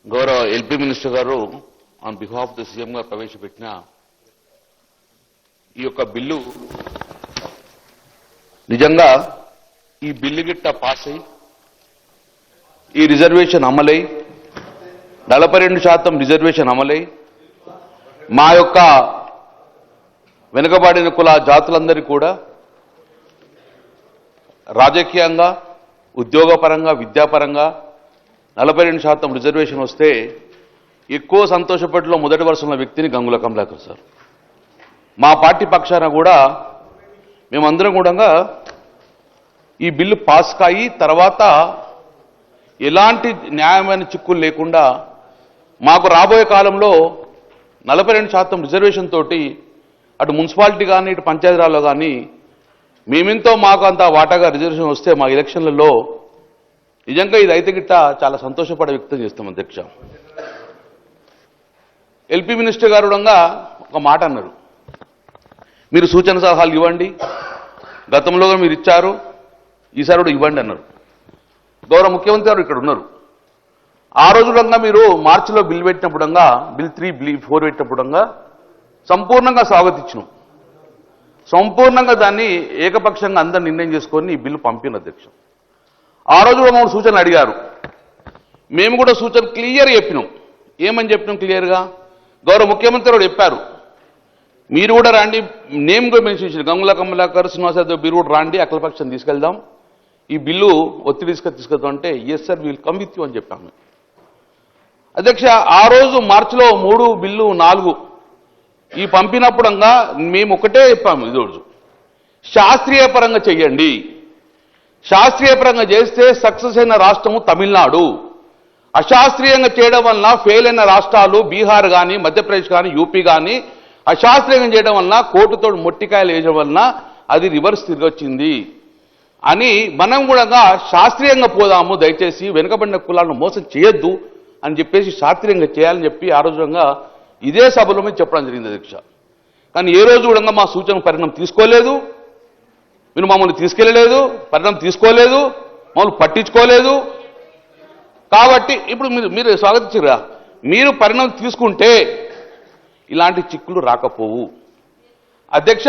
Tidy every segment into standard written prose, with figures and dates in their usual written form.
గౌరవ LP minister గారు on behalf the CM గా ప్రవేశపెట్టిన ఈ యొక్క బిల్లు నిజంగా ఈ బిల్లు గిట్ట పాస్ అయి ఈ రిజర్వేషన్ అమలై 42% రిజర్వేషన్ అమలై మా యొక్క వెనుకబడిన కుల జాతులందరికీ కూడా రాజకీయంగా ఉద్యోగపరంగా విద్యాపరంగా 42% రిజర్వేషన్ వస్తే ఎక్కువ సంతోషపడిలో మొదటి వరుసలో వ్యక్తిని గంగుల కమలాకర్ సార్. మా పార్టీ పక్షాన కూడా మేమందరం కూడా ఈ బిల్లు పాస్ కాయి తర్వాత ఎలాంటి న్యాయమైన చిక్కులు లేకుండా మాకు రాబోయే కాలంలో 42% రిజర్వేషన్ తోటి అటు మున్సిపాలిటీ కానీ ఇటు పంచాయతీరాల్లో కానీ మేమెంతో మాకు అంత వాటాగా రిజర్వేషన్ వస్తే మా ఎలక్షన్లలో నిజంగా ఇది అయితే గిట్ట చాలా సంతోషపడే వ్యక్తం చేస్తాం అధ్యక్ష. ఎల్పీ మినిస్టర్ గారు ఒక మాట అన్నారు, మీరు సూచన సలహాలు ఇవ్వండి, గతంలో మీరు ఇచ్చారు, ఈసారి కూడా ఇవ్వండి అన్నారు. గౌరవ ముఖ్యమంత్రి గారు ఇక్కడ ఉన్నారు. ఆ రోజు మీరు మార్చిలో బిల్ పెట్టినప్పుడు బిల్ 3 బిల్ 4 పెట్టినప్పుడు సంపూర్ణంగా స్వాగతించినాం. సంపూర్ణంగా దాన్ని ఏకపక్షంగా అందరు నిర్ణయం చేసుకొని ఈ బిల్లు పంపిన అధ్యక్ష. ఆ రోజు కూడా మమ్మల్ని సూచనలు అడిగారు, మేము కూడా సూచన క్లియర్ చెప్పినాం. ఏమని చెప్పినాం క్లియర్గా? గౌరవ ముఖ్యమంత్రి గారు చెప్పారు, మీరు కూడా రండి, నేమ్ కూడా మెన్షన్ చేశారు, గంగుల కమలాకర్ శ్రీనివాస్ యాదవ్ మీరు కూడా రండి, అఖిలపక్షం తీసుకెళ్దాం, ఈ బిల్లు ఒత్తిడి తీసుకెళ్తాం అంటే yes sir will come with you అని చెప్పాము అధ్యక్ష. ఆ రోజు మార్చిలో 3 బిల్లు 4 ఈ పంపినప్పుడు మేము ఒకటే చెప్పాము, ఈరోజు శాస్త్రీయ పరంగా చెయ్యండి, శాస్త్రీయ పరంగా చేస్తే సక్సెస్ అయిన రాష్ట్రము తమిళనాడు, అశాస్త్రీయంగా చేయడం వలన ఫెయిల్ అయిన రాష్ట్రాలు బీహార్ కానీ మధ్యప్రదేశ్ కానీ యూపీ కానీ అశాస్త్రీయంగా చేయడం వలన కోర్టుతో మొట్టికాయలు వేయడం వలన అది రివర్స్ తిరిగి వచ్చింది అని మనం కూడా శాస్త్రీయంగా పోదాము, దయచేసి వెనుకబడిన కులాలను మోసం చేయొద్దు అని చెప్పేసి శాస్త్రీయంగా చేయాలని చెప్పి ఆ రోజుగా ఇదే సభలో మీద చెప్పడం జరిగింది అధ్యక్ష. కానీ ఏ రోజు కూడా మా సూచన పరిణామం తీసుకోలేదు, మీరు మమ్మల్ని తీసుకెళ్లలేదు, పరిణామం తీసుకోలేదు, మమ్మల్ని పట్టించుకోలేదు. కాబట్టి ఇప్పుడు మీరు స్వాగతించరా, మీరు పరిణామం తీసుకుంటే ఇలాంటి చిక్కులు రాకపోవు అధ్యక్ష.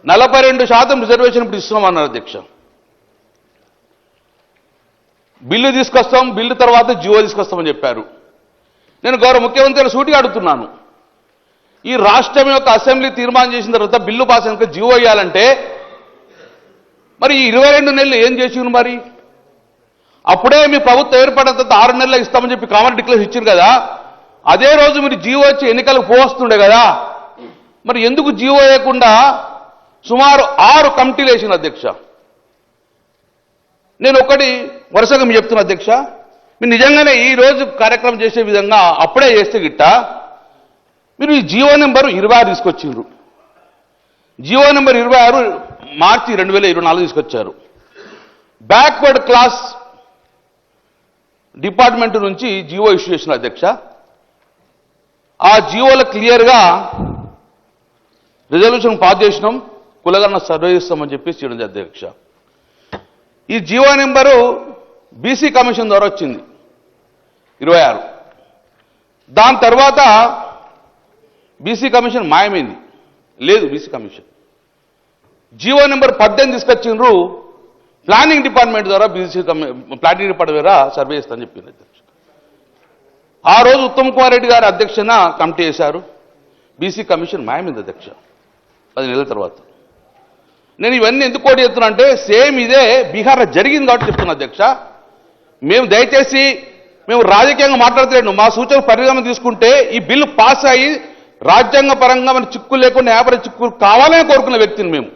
42% రిజర్వేషన్ ఇప్పుడు ఇస్తున్నామన్నారు అధ్యక్ష. బిల్లు తీసుకొస్తాం, బిల్లు తర్వాత జియో తీసుకొస్తామని చెప్పారు. నేను గౌరవ ముఖ్యమంత్రి సూటిగా అడుగుతున్నాను, ఈ రాష్ట్రం యొక్క అసెంబ్లీ తీర్మానం చేసిన తర్వాత బిల్లు పాస్ అయినాక జియో వేయాలంటే మరి ఈ 22 నెలలు ఏం చేసిండ్రు? మరి అప్పుడే మీ ప్రభుత్వం ఏర్పడిన తర్వాత 6 నెలలు ఇస్తామని చెప్పి కామన్ డిక్లరేషన్ ఇచ్చారు కదా, అదే రోజు మీరు జియో వచ్చి ఎన్నికలకు పోవస్తుండే కదా, మరి ఎందుకు జియో వేయకుండా సుమారు 6 కమిటీలు వేసిన అధ్యక్ష. నేను ఒకటి వరుసగా మీరు చెప్తున్నా అధ్యక్ష, మీరు నిజంగానే ఈ రోజు కార్యక్రమం చేసే విధంగా అప్పుడే చేస్తే గిట్ట మీరు ఈ జియో నెంబరు 26 తీసుకొచ్చిండ్రు. జియో నెంబర్ 26 మార్చి 2024 తీసుకొచ్చారు. బ్యాక్వర్డ్ క్లాస్ డిపార్ట్మెంట్ నుంచి జియో ఇష్యూ చేసిన అధ్యక్ష. ఆ జియోలో క్లియర్గా రిజల్యూషన్ పాస్ చేసినాం, కులగన్న సర్వే చేస్తామని చెప్పేసి చేయడం అధ్యక్ష. ఈ జియో నెంబరు బీసీ కమిషన్ ద్వారా వచ్చింది 26. దాని తర్వాత బీసీ కమిషన్ మాయమైంది, లేదు బీసీ కమిషన్. జియో నెంబర్ 18 తీసుకొచ్చిండ్రు, ప్లానింగ్ డిపార్ట్మెంట్ ద్వారా బీసీ ప్లానింగ్ డిపార్ట్మెంట్ ద్వారా సర్వే చేస్తామని చెప్పింది అధ్యక్ష. ఆ రోజు ఉత్తమ్ కుమార్ రెడ్డి గారి అధ్యక్షన కమిటీ చేశారు, బీసీ కమిషన్ మాయమైంది అధ్యక్ష 10 నెలల తర్వాత. నేను ఇవన్నీ ఎందుకు కోటి చెప్తున్నా అంటే సేమ్ ఇదే బీహార్లో జరిగింది కాబట్టి చెప్తున్నా అధ్యక్ష. మేము దయచేసి మేము రాజకీయంగా మాట్లాడలేను, మా సూచన పరిణామం తీసుకుంటే ఈ బిల్లు పాస్ అయ్యి రాజ్యాంగ పరంగా మన చిక్కులు లేకుండా వ్యాపార చిక్కులు కావాలని కోరుకున్న వ్యక్తిని మేము.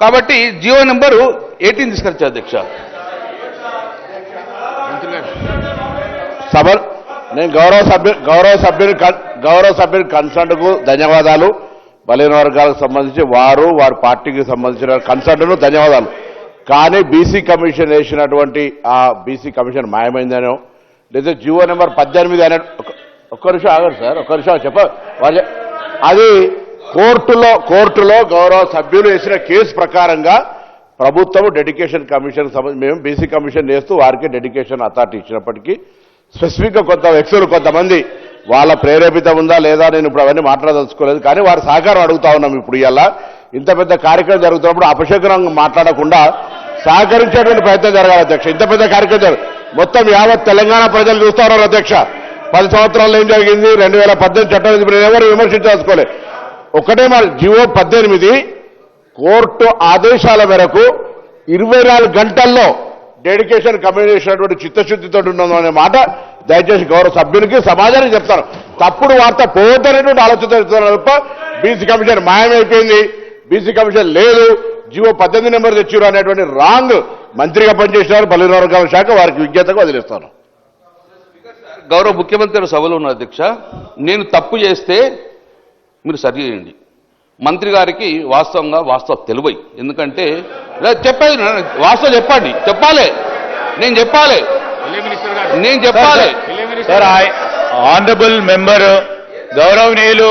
కాబట్టి జియో నెంబరు 18 తీసుకొచ్చా అధ్యక్ష. సభ నేను గౌరవ సభ్యుని కన్సర్న్కు ధన్యవాదాలు. బలహీన వర్గాలకు సంబంధించి వారి పార్టీకి సంబంధించిన కన్సర్న్ను ధన్యవాదాలు. కానీ బీసీ కమిషన్ వేసినటువంటి ఆ బీసీ కమిషన్ మాయమైందనో లేదా జియో నెంబర్ 18 అనే ఒక్క నిమిషం ఆగండి సార్, ఒక్క నిమిషం అది కోర్టులో గౌరవ సభ్యులు వేసిన కేసు ప్రకారంగా ప్రభుత్వం డెడికేషన్ కమిషన్ మేము బీసీ కమిషన్ చేస్తూ వారికి డెడికేషన్ అథారిటీ ఇచ్చినప్పటికీ స్పెసిఫిక్గా కొంత వ్యక్తులు కొంతమంది వాళ్ళ ప్రేరేపితం ఉందా లేదా నేను ఇప్పుడు అవన్నీ మాట్లాడదలుచుకోలేదు, కానీ వారి సహకారం అడుగుతా ఉన్నాం. ఇప్పుడు ఇలా ఇంత పెద్ద కార్యక్రమం జరుగుతున్నప్పుడు అపశకునంగా మాట్లాడకుండా సహకరించేటువంటి ప్రయత్నం జరగాలి అధ్యక్ష. ఇంత పెద్ద కార్యక్రమం మొత్తం యావత్ తెలంగాణ ప్రజలు చూస్తా ఉన్నారు అధ్యక్ష. 10 సంవత్సరాల్లో ఏం జరిగింది, 2018 చట్టం ఎవరు విమర్శించదలుచుకోలేదు. ఒకటే మరి జీవో 18 కోర్టు ఆదేశాల మేరకు 24 గంటల్లో డెడికేషన్ కమ్యూనికేషన్ చిత్తశుద్ధితో ఉన్నదనే మాట దయచేసి గౌరవ సభ్యునికి సమాజానికి చెప్తాను. తప్పుడు వార్త పోవద్దనేటువంటి ఆలోచన తప్ప బీసీ కమిషన్ మాయమైపోయింది, బీసీ కమిషన్ లేదు, జీవో 18 నెంబర్ తెచ్చిరు అనేటువంటి రాంగ్ మంత్రిగా పనిచేసినారు బలహీన వర్గాల శాఖ. వారికి విజ్ఞతగా వదిలేస్తాను. గౌరవ ముఖ్యమంత్రి సభలో ఉన్న అధ్యక్ష, నేను తప్పు చేస్తే మీరు సరి చేయండి. మంత్రి గారికి వాస్తవం తెలివై, ఎందుకంటే చెప్పేది వాస్తవం చెప్పాలి నేను చెప్పాలి. ఆనరబుల్ మెంబర్ గౌరవనీయులు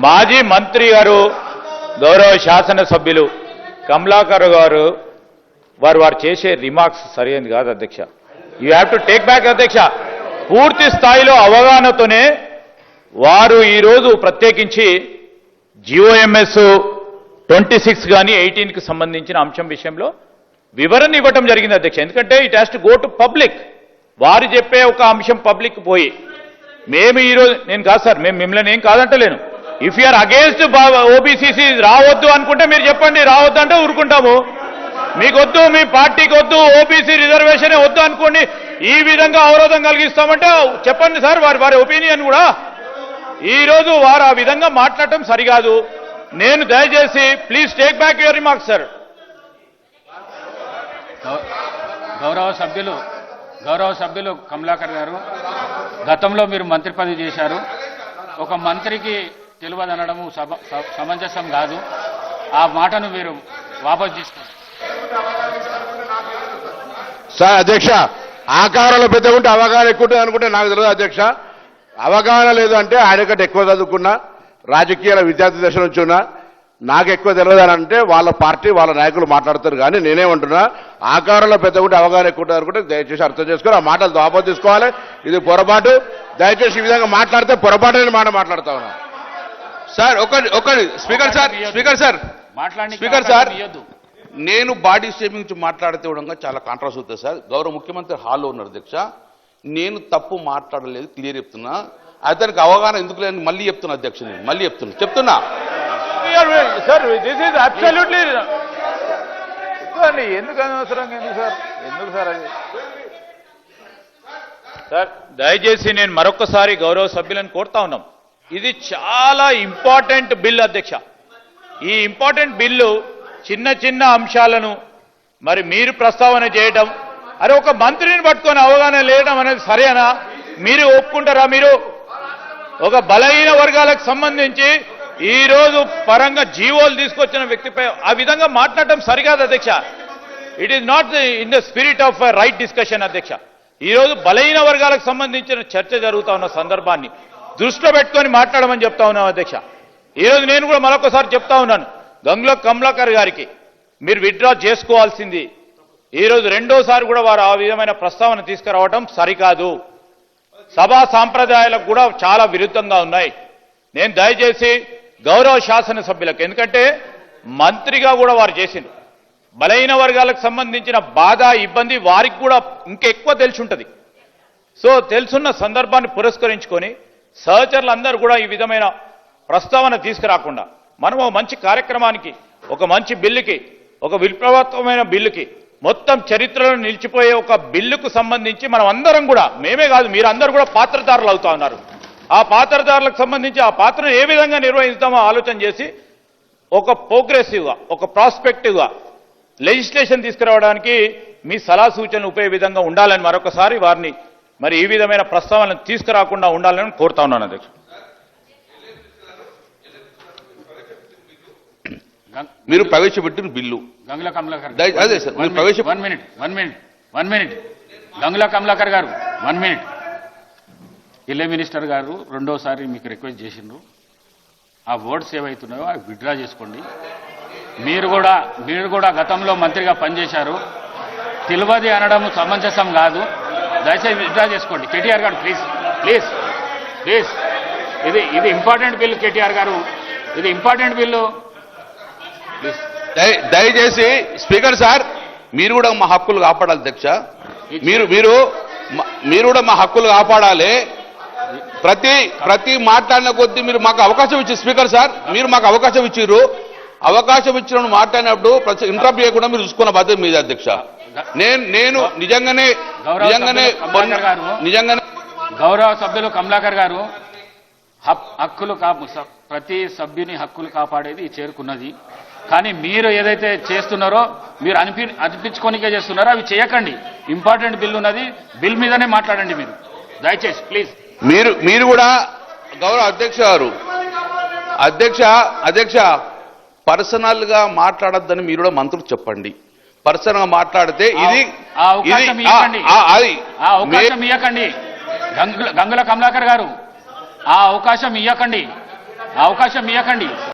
మాజీ మంత్రి గారు గౌరవ శాసనసభ్యులు కమలాకర్ గారు వారు చేసే రిమార్క్స్ సరైనది కాదు అధ్యక్ష. You have to take back అధ్యక్ష. పూర్తి స్థాయిలో అవగాహనతోనే వారు ఈరోజు ప్రత్యేకించి జిఓఎంఎస్ 26 కానీ 18కి సంబంధించిన అంశం విషయంలో వివరణ ఇవ్వటం జరిగింది అధ్యక్ష. ఎందుకంటే it has to go to public. వారు చెప్పే ఒక అంశం పబ్లిక్ పోయి మేము ఈరోజు నేను కాదు సార్, మేము మిమ్మల్ని ఏం కాదంటలేను. ఇఫ్ యూఆర్ అగేన్స్ట్ ఓబీసీసీ రావద్దు అనుకుంటే మీరు చెప్పండి, రావద్దు అంటే ఊరుకుంటాము. మీకు వద్దు, మీ పార్టీకి వద్దు, ఓబీసీ రిజర్వేషన్ వద్దు అనుకోండి, ఈ విధంగా అవరోధం కలిగిస్తామంటే చెప్పండి సార్. వారి ఒపీనియన్ కూడా ఈరోజు వారు ఆ విధంగా మాట్లాడటం సరికాదు. నేను దయచేసి please take back your remarks sir. గౌరవ సభ్యులు కమలాకర్ గారు, గతంలో మీరు మంత్రి పదవి చేశారు. ఒక మంత్రికి తెలియదనడము సమంజసం కాదు. ఆ మాటను మీరు వాపసు తీసుకోండి. సార్ అధ్యక్ష, ఆకారంలో పెద్ద ఉంటే అవగాహన ఎక్కువ ఉంటుంది అనుకుంటే నాకు తెలియదు అధ్యక్ష. అవగాహన లేదు అంటే ఆయన కంటే ఎక్కువ చదువుకున్నా, రాజకీయాల విద్యార్థి దశ నుంచి ఉన్నా, నాకు ఎక్కువ తెలియదు అని అంటే వాళ్ళ పార్టీ వాళ్ళ నాయకులు మాట్లాడతారు. కానీ నేనేమంటున్నా, ఆకారంలో పెద్ద ఉంటే అవగాహన ఎక్కువ ఉంటుంది అనుకుంటే దయచేసి అర్థం చేసుకొని ఆ మాటలు వాపసు తీసుకోవాలి. ఇది పొరపాటు. దయచేసి ఈ విధంగా మాట్లాడితే పొరపాటు మాట మాట్లాడుతా ఉన్నా. సార్ ఒకటి స్పీకర్ సార్ నేను బాడీ షేమింగ్ నుంచి మాట్లాడితే కూడా చాలా కాంట్రాస్ అవుతుంది సార్. గౌరవ ముఖ్యమంత్రి హాల్లో ఉన్నారు అధ్యక్ష. నేను తప్పు మాట్లాడలేదు, క్లియర్ చెప్తున్నా. అతనికి అవగాహన ఎందుకు లేదని మళ్ళీ చెప్తున్నా అధ్యక్ష. నేను మళ్ళీ చెప్తున్నా సార్ దిస్ ఈజ్ అబ్సల్యూట్లీ ఎందుకు అనవసరంగా ఎందుకు సార్ అది సార్. దయచేసి నేను మరొకసారి గౌరవ సభ్యులను కోరుతా ఉన్నాం. ఇది చాలా ఇంపార్టెంట్ బిల్ అధ్యక్ష. ఈ ఇంపార్టెంట్ బిల్లు చిన్న చిన్న అంశాలను మరి మీరు ప్రస్తావన చేయడం, అరే ఒక మంత్రిని పట్టుకొని అవగాహన లేయడం అనేది సరేనా? మీరు ఒప్పుకుంటారా? మీరు ఒక బలహీన వర్గాలకు సంబంధించి ఈ రోజు పరంగా జీవోలు తీసుకొచ్చిన వ్యక్తిపై ఆ విధంగా మాట్లాడటం సరికాదు అధ్యక్ష. It is not in the spirit of right discussion అధ్యక్ష. ఈ రోజు బలహీన వర్గాలకు సంబంధించిన చర్చ జరుగుతా ఉన్న సందర్భాన్ని దృష్టిలో పెట్టుకొని మాట్లాడమని చెప్తా ఉన్నాం అధ్యక్ష. ఈ రోజు నేను కూడా మరొకసారి చెప్తా ఉన్నాను, గంగుల కమలాకర్ గారికి మీరు విత్డ్రా చేసుకోవాల్సింది. ఈ రోజు రెండోసారి కూడా వారు ఆ విధమైన ప్రస్తావన తీసుకురావడం సరికాదు. సభా సాంప్రదాయాలకు కూడా చాలా విరుద్ధంగా ఉన్నాయి. నేను దయచేసి గౌరవ శాసనసభ్యులకు, ఎందుకంటే మంత్రిగా కూడా వారు చేసింది, బలహీన వర్గాలకు సంబంధించిన బాధ ఇబ్బంది వారికి కూడా ఇంకెక్కువ తెలిసి ఉంటుంది. సో తెలుసున్న సందర్భాన్ని పురస్కరించుకొని సహచరులు అందరూ కూడా ఈ విధమైన ప్రస్తావన తీసుకురాకుండా మనం ఒక మంచి కార్యక్రమానికి, ఒక మంచి బిల్లుకి, ఒక విప్లవాత్మకమైన బిల్లుకి, మొత్తం చరిత్రలో నిలిచిపోయే ఒక బిల్లుకు సంబంధించి మనం అందరం కూడా, మేమే కాదు మీరందరూ కూడా పాత్రధారులు అవుతా ఉన్నారు. ఆ పాత్రధారులకు సంబంధించి ఆ పాత్రను ఏ విధంగా నిర్వహిస్తామో ఆలోచన చేసి ఒక ప్రోగ్రెసివ్గా, ఒక ప్రాస్పెక్టివ్గా లెజిస్లేషన్ తీసుకురావడానికి మీ సలహా సూచనలు ఉపయోగ విధంగా ఉండాలని మరొకసారి వారిని మరి ఈ విధమైన ప్రస్తావనలు తీసుకురాకుండా ఉండాలని కోరుతా ఉన్నాను అధ్యక్ష. మీరు ప్రవేశపెట్టిన బిల్లు గంగుల కమలాకర్ అదే సార్, మీరు వన్ మినిట్ గంగుల కమలాకర్ గారు 1 మినిట్. ఇల్లే మినిస్టర్ గారు రెండోసారి మీకు రిక్వెస్ట్ చేసిండ్రు, ఆ వర్డ్స్ ఏవైతున్నాయో అవి విత్డ్రా చేసుకోండి. మీరు కూడా గతంలో మంత్రిగా పనిచేశారు. తెలియదు అనడం సమంజసం కాదు. దయచేసి విత్డ్రా చేసుకోండి. కేటీఆర్ గారు ప్లీజ్ ప్లీజ్ ప్లీజ్, ఇది ఇంపార్టెంట్ బిల్. కేటీఆర్ గారు ఇది ఇంపార్టెంట్ బిల్లు. ప్లీజ్ దయచేసి స్పీకర్ సార్, మీరు కూడా మా హక్కులు కాపాడాలి అధ్యక్ష. మీరు కూడా మా హక్కులు కాపాడాలి. ప్రతి మాట్లాడిన కొద్దీ మీరు మాకు అవకాశం ఇచ్చారు స్పీకర్ సార్. మీరు మాకు అవకాశం ఇచ్చిర్రు. అవకాశం ఇచ్చిన మాట్లాడినప్పుడు ఇంటరప్ట్ చేయకుండా మీరు చూసుకున్న బాధ్యత మీద అధ్యక్ష. నేను నిజంగానే గౌరవ సభ్యులు కమలాకర్ గారు హక్కులు ప్రతి సభ్యుని హక్కులు కాపాడేది చేరుకున్నది. కానీ మీరు ఏదైతే చేస్తున్నారో మీరు అనిపించుకోనికే చేస్తున్నారో అవి చేయకండి. ఇంపార్టెంట్ బిల్ ఉన్నది, బిల్ మీదనే మాట్లాడండి మీరు దయచేసి ప్లీజ్. మీరు కూడా గౌరవ అధ్యక్ష గారు, అధ్యక్ష పర్సనల్ గా మాట్లాడొద్దని మీరు కూడా మంత్రులు చెప్పండి. పర్సనల్ గా మాట్లాడితే ఇది అవకాశం ఇవ్వకండి. గంగుల కమలాకర్ గారు ఆ అవకాశం ఇవ్వకండి.